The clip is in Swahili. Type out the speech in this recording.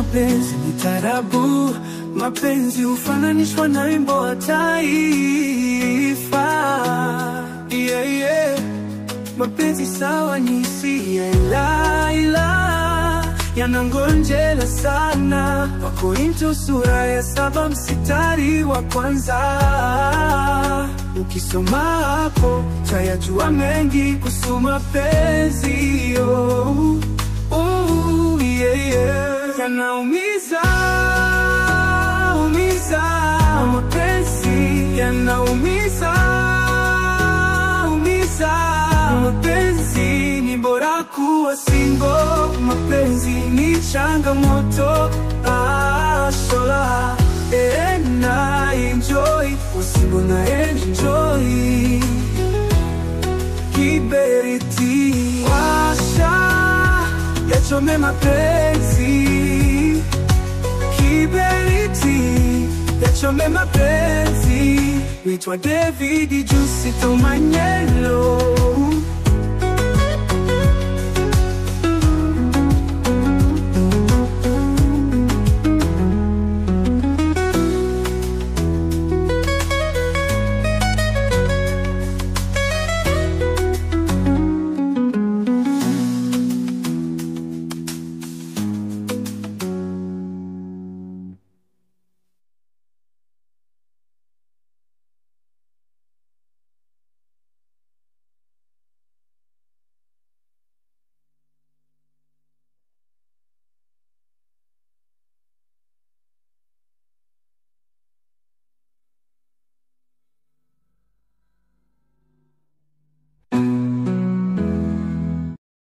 mapenzi ni tarabu, mapenzi hufananishwa na wimbo wa taifa. Yeah, yeah. Mapenzi sawa ni hisia ila yanangonjela sana. Wakorintho sura ya 7 mstari wa 1. Ukisoma hapo utayajua mengi kuhusu mapenzi. Yeah, yeah. Yanaumiza, mapenzi yanaumiza, mapenzi ni bora kuwa single, mapenzi ni changamoto. Shola, na enjoy, usibo na enjoy. Kiberiti, washa, yachome mapenzi. Kiberiti, yachome mapenzi. Naitwa David Jusito Manyelo.